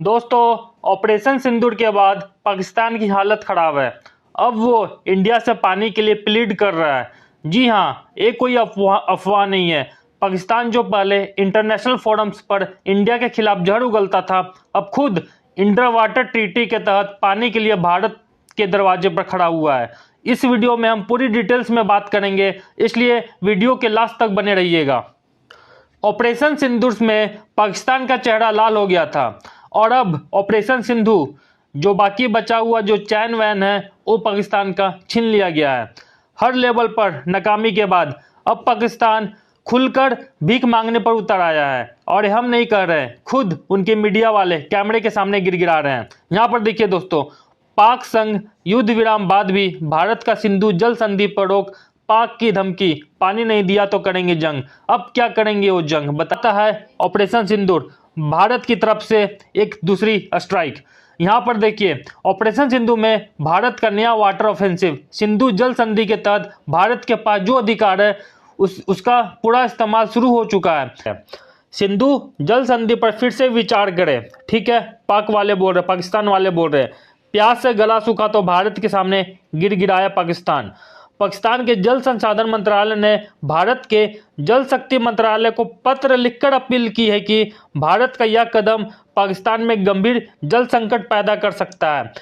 दोस्तों, ऑपरेशन सिंदूर के बाद पाकिस्तान की हालत खराब है। अब वो इंडिया से पानी के लिए प्लीड कर रहा है। जी हाँ, ये कोई अफवाह नहीं है। पाकिस्तान जो पहले इंटरनेशनल फोरम्स पर इंडिया के खिलाफ जहर उगलता था, अब खुद इंडर वाटर ट्रीटी के तहत पानी के लिए भारत के दरवाजे पर खड़ा हुआ है। इस वीडियो में हम पूरी डिटेल्स में बात करेंगे, इसलिए वीडियो के लास्ट तक बने रहिएगा। ऑपरेशन सिंदूर में पाकिस्तान का चेहरा लाल हो गया था और अब ऑपरेशन सिंधु जो बाकी बचा हुआ जो चैन वैन है वो पाकिस्तान का छीन लिया गया है। हर लेवल पर नाकामी के बाद अब पाकिस्तान खुलकर भीख मांगने पर उतर आया है और हम नहीं कह रहे हैं, खुद उनके मीडिया वाले कैमरे के सामने गिड़गिड़ा रहे हैं। यहाँ पर देखिए दोस्तों, पाक संग युद्ध विराम बाद भी भारत का सिंधु जल संधि पर रोक, पाक की धमकी, पानी नहीं दिया तो करेंगे जंग। अब क्या करेंगे वो जंग, बताता है ऑपरेशन सिंदूर। भारत की तरफ से एक दूसरी स्ट्राइक। यहां पर देखिए, ऑपरेशन सिंधु में भारत का नया वाटर ऑफेंसिव। सिंधु जल संधि के तहत भारत के पास जो अधिकार है उसका पूरा इस्तेमाल शुरू हो चुका है। सिंधु जल संधि पर फिर से विचार करें, ठीक है। पाक वाले बोल रहे, पाकिस्तान वाले बोल रहे, प्यास से गला सूखा तो भारत के सामने गिड़गिड़ाया पाकिस्तान। पाकिस्तान के जल संसाधन मंत्रालय ने भारत के जल शक्ति मंत्रालय को पत्र लिखकर अपील की है कि भारत का यह कदम पाकिस्तान में गंभीर जल संकट पैदा कर सकता है।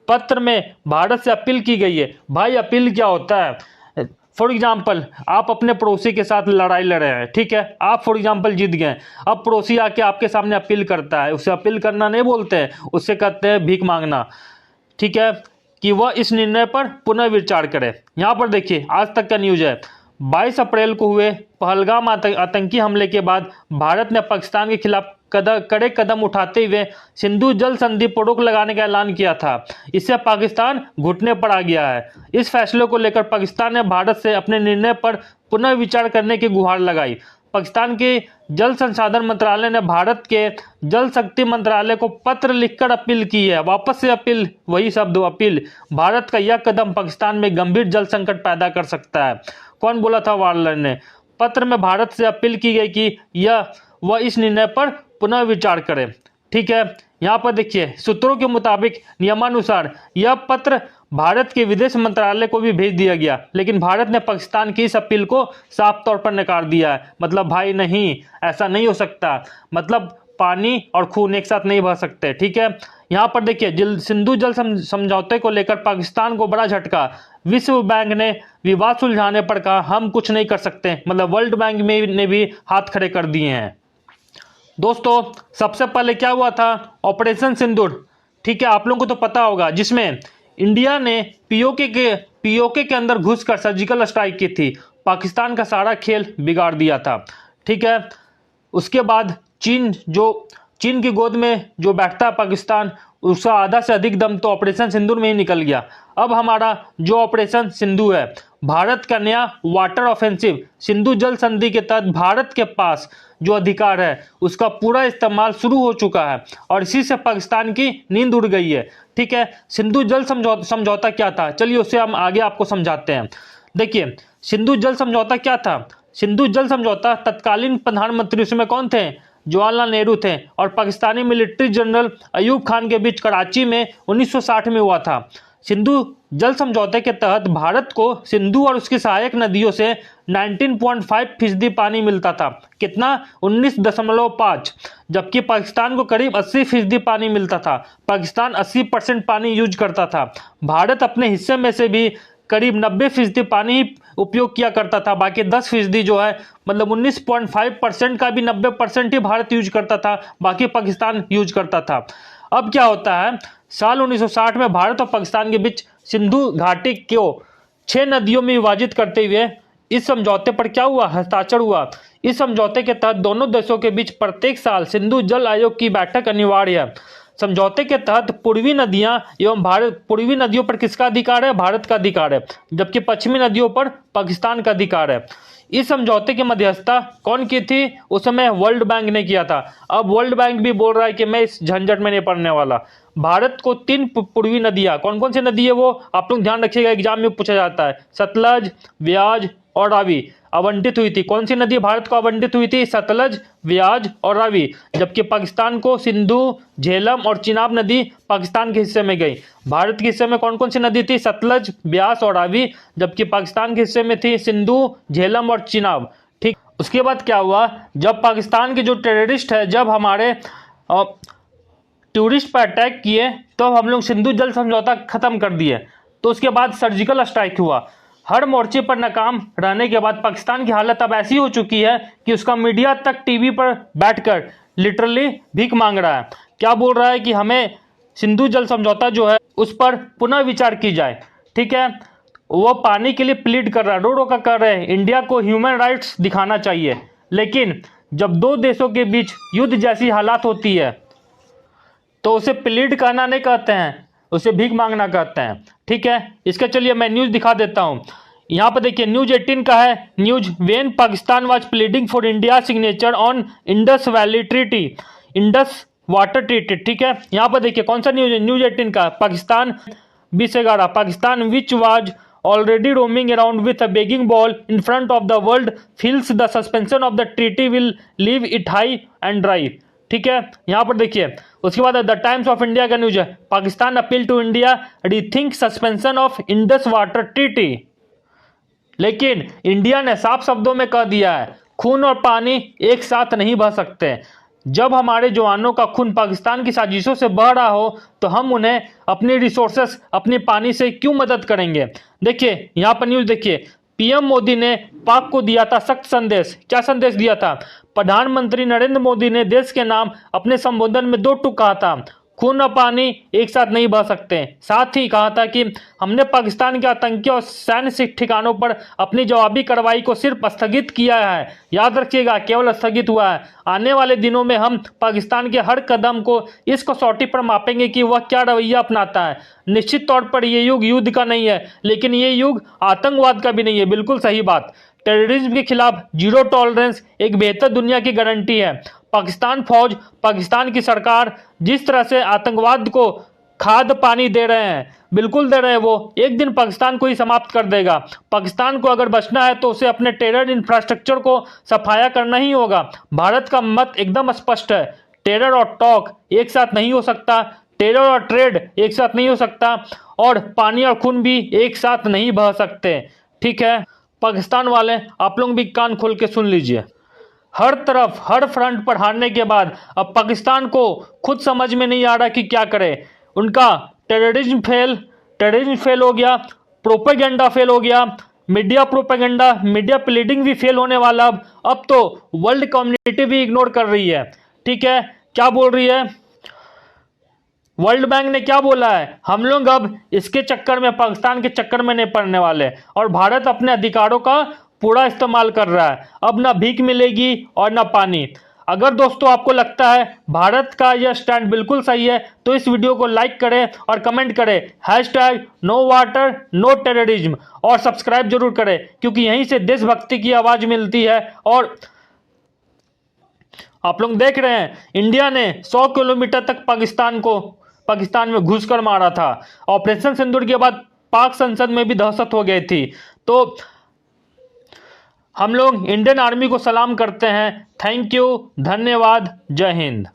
पत्र में भारत से अपील की गई है। भाई, अपील क्या होता है? फॉर एग्जाम्पल, आप अपने पड़ोसी के साथ लड़ाई लड़ रहे हैं, ठीक है, आप फॉर एग्जाम्पल जीत गए। अब पड़ोसी आके आपके सामने अपील करता है, उसे अपील करना नहीं बोलते हैं, उससे कहते हैं भीख मांगना, ठीक है, कि वह इस निर्णय पर पुनः विचार करे। यहां पर देखिए, आज तक का न्यूज है। 22 अप्रैल को हुए पहलगाम आतंकी हमले के बाद भारत ने पाकिस्तान के खिलाफ कड़े कदम उठाते हुए सिंधु जल संधि पर रोक लगाने का ऐलान किया था। इससे पाकिस्तान घुटने पर आ गया है। इस फैसले को लेकर पाकिस्तान ने भारत से अपने निर्णय पर पुनः विचार करने की गुहार लगाई। पाकिस्तान के जल संसाधन मंत्रालय ने भारत के जल शक्ति मंत्रालय को पत्र लिखकर अपील की है। वापस से अपील, वही शब्द अपील। भारत का यह कदम पाकिस्तान में गंभीर जल संकट पैदा कर सकता है। कौन बोला था? वार्लर ने। पत्र में भारत से अपील की गई कि वह इस निर्णय पर पुनः विचार करे, ठीक है। यहाँ पर देखिए, सूत्रों के मुताबिक नियमानुसार यह पत्र भारत के विदेश मंत्रालय को भी भेज दिया गया, लेकिन भारत ने पाकिस्तान की इस अपील को साफ तौर पर नकार दिया है। मतलब भाई नहीं, ऐसा नहीं हो सकता। मतलब पानी और खून एक साथ नहीं बह सकते, ठीक है। यहाँ पर देखिए, सिंधु जल समझौते को लेकर पाकिस्तान को बड़ा झटका। विश्व बैंक ने विवाद सुलझाने पर कहा हम कुछ नहीं कर सकते। मतलब वर्ल्ड बैंक ने भी हाथ खड़े कर दिए हैं। दोस्तों, सबसे पहले क्या हुआ था? ऑपरेशन सिंदूर, ठीक है, आप लोगों को तो पता होगा, जिसमें इंडिया ने पीओके के अंदर घुसकर सर्जिकल स्ट्राइक की थी। पाकिस्तान का सारा खेल बिगाड़ दिया था, ठीक है। उसके बाद चीन की गोद में जो बैठता है पाकिस्तान, उसका आधा से अधिक दम तो ऑपरेशन सिंदूर में ही निकल गया। अब हमारा जो ऑपरेशन सिंधु है, भारत का नया वाटर ऑफेंसिव, सिंधु जल संधि के तहत भारत के पास जो अधिकार है उसका पूरा इस्तेमाल शुरू हो चुका है और इसी से पाकिस्तान की नींद उड़ गई है, ठीक है। सिंधु जल समझौता क्या था? चलिए उससे हम आगे आपको समझाते हैं। देखिए, सिंधु जल समझौता क्या था? सिंधु जल समझौता तत्कालीन प्रधानमंत्री उसमें कौन थे? जवाहरलाल नेहरू थे और पाकिस्तानी मिलिट्री जनरल अयूब खान के बीच कराची में 1960 में हुआ था। सिंधु जल समझौते के तहत भारत को सिंधु और उसकी सहायक नदियों से 19.5% पानी मिलता था। कितना? 19.5, जबकि पाकिस्तान को करीब 80% पानी मिलता था। पाकिस्तान 80% पानी यूज करता था। भारत अपने हिस्से में से भी करीब 90% पानी ही उपयोग किया करता था। बाकी 10% जो है, मतलब 19.5% का भी 90% ही भारत यूज करता था, बाकी पाकिस्तान यूज करता था। अब क्या होता है, साल 1960 में भारत और पाकिस्तान के बीच सिंधु घाटी को 6 नदियों में विभाजित करते हुए इस समझौते पर क्या हुआ? हस्ताक्षर हुआ। इस समझौते के तहत दोनों देशों के बीच प्रत्येक साल सिंधु जल आयोग की बैठक अनिवार्य है। समझौते के तहत पूर्वी नदियों पर किसका अधिकार है? भारत का अधिकार है, जबकि पश्चिमी नदियों पर पाकिस्तान का अधिकार है। इस समझौते की मध्यस्थता कौन की थी? उस समय वर्ल्ड बैंक ने किया था। अब वर्ल्ड बैंक भी बोल रहा है कि मैं इस झंझट में नहीं पड़ने वाला। भारत को 3 पूर्वी नदियां, कौन कौन सी नदी है वो आप लोग ध्यान रखिएगा, एग्जाम में पूछा जाता है। सतलज, ब्याज और रावी आवंटित हुई थी। कौन सी नदी भारत को आवंटित हुई थी? सतलज, व्याज और रावी। जबकि पाकिस्तान को सिंधु, झेलम और चिनाब नदी पाकिस्तान के हिस्से में गई। भारत के हिस्से में कौन कौन सी नदी थी? सतलज, ब्यास और रावी। जबकि पाकिस्तान के हिस्से में थी सिंधु, झेलम और चिनाब। ठीक, उसके बाद क्या हुआ, जब पाकिस्तान के जो टेररिस्ट है जब हमारे टूरिस्ट पर अटैक किए तो हम लोग सिंधु जल समझौता खत्म कर दिए। तो उसके बाद सर्जिकल स्ट्राइक हुआ। हर मोर्चे पर नाकाम रहने के बाद पाकिस्तान की हालत अब ऐसी हो चुकी है कि उसका मीडिया तक टीवी पर बैठकर लिटरली भीख मांग रहा है। क्या बोल रहा है कि हमें सिंधु जल समझौता जो है उस पर पुनः विचार की जाए। ठीक है, वो पानी के लिए प्लीड कर रहा है, रो रो कर कर रहे हैं इंडिया को ह्यूमन राइट्स दिखाना चाहिए। लेकिन जब दो देशों के बीच युद्ध जैसी हालात होती है तो उसे प्लीड करना नहीं कहते हैं, उसे भीख मांगना कहते हैं। ठीक है, इसका चलिए मैं न्यूज़ दिखा देता हूं। यहाँ पर देखिए न्यूज 18 का है news, when Pakistan was pleading for India signature on Indus valley treaty, Indus water treaty. ठीक है, यहाँ पर देखिए कौन सा न्यूज है, न्यूज 18 का। Pakistan 2011, Pakistan which was already roaming around with a begging ball in front of the world feels the suspension of the treaty will leave it high and dry। ठीक है, यहां पर देखिए उसके बाद द टाइम्स ऑफ इंडिया का news है, Pakistan appeal to India rethink suspension of Indus water treaty. लेकिन इंडिया ने साफ शब्दों में कह दिया है खून और पानी एक साथ नहीं बह सकते। जब हमारे जवानों का खून पाकिस्तान की साजिशों से बह रहा हो तो हम उन्हें अपनी रिसोर्सेस, अपनी पानी से क्यों मदद करेंगे। देखिए यहां पर न्यूज देखिए, पीएम मोदी ने पाक को दिया था सख्त संदेश। क्या संदेश दिया था? प्रधानमंत्री नरेंद्र मोदी ने देश के नाम अपने संबोधन में 2 टूक कहा था, खून और पानी एक साथ नहीं बह सकते। साथ ही कहा था कि हमने पाकिस्तान के आतंकी और सैन्य ठिकानों पर अपनी जवाबी कार्रवाई को सिर्फ स्थगित किया है। याद रखिएगा, केवल स्थगित हुआ है। आने वाले दिनों में हम पाकिस्तान के हर कदम को इस कसौटी पर मापेंगे कि वह क्या रवैया अपनाता है। निश्चित तौर पर यह युग युद्ध का नहीं है, लेकिन ये युग आतंकवाद का भी नहीं है। बिल्कुल सही बात। टेररिज्म के खिलाफ जीरो टॉलरेंस एक बेहतर दुनिया की गारंटी है। पाकिस्तान फौज, पाकिस्तान की सरकार जिस तरह से आतंकवाद को खाद पानी दे रहे हैं, बिल्कुल दे रहे हैं, वो एक दिन पाकिस्तान को ही समाप्त कर देगा। पाकिस्तान को अगर बचना है तो उसे अपने टेरर इंफ्रास्ट्रक्चर को सफाया करना ही होगा। भारत का मत एकदम स्पष्ट है, टेरर और टॉक एक साथ नहीं हो सकता, टेरर और ट्रेड एक साथ नहीं हो सकता, और पानी और खून भी एक साथ नहीं बह सकते। ठीक है, पाकिस्तान वाले आप लोग भी कान खोल के सुन लीजिए। हर तरफ हर फ्रंट पर हारने के बाद अब पाकिस्तान को खुद समझ में नहीं आ रहा कि क्या करे। उनका टेररिज्म फेल हो गया, प्रोपेगेंडा फेल हो गया, मीडिया प्रोपेगेंडा, मीडिया प्लीडिंग भी फेल होने वाला। अब तो वर्ल्ड कम्युनिटी भी इग्नोर कर रही है। ठीक है, क्या बोल रही है? वर्ल्ड बैंक ने क्या बोला है, हम लोग अब इसके चक्कर में, पाकिस्तान के चक्कर में नहीं पड़ने वाले, और भारत अपने अधिकारों का पूरा इस्तेमाल कर रहा है। अब ना भीख मिलेगी और ना पानी। अगर दोस्तों आपको लगता है भारत का यह स्टैंड बिल्कुल सही है तो इस वीडियो को लाइक करें और कमेंट करें #नो वाटर नो टेररिज्म, और सब्सक्राइब जरूर करें, क्योंकि यहीं से देशभक्ति की आवाज मिलती है। और आप लोग देख रहे हैं इंडिया ने 100 किलोमीटर तक पाकिस्तान में घुसकर मारा था। ऑपरेशन सिंदूर के बाद पाक संसद में भी दहशत हो गई थी। तो हम लोग इंडियन आर्मी को सलाम करते हैं। थैंक यू, धन्यवाद, जय हिंद।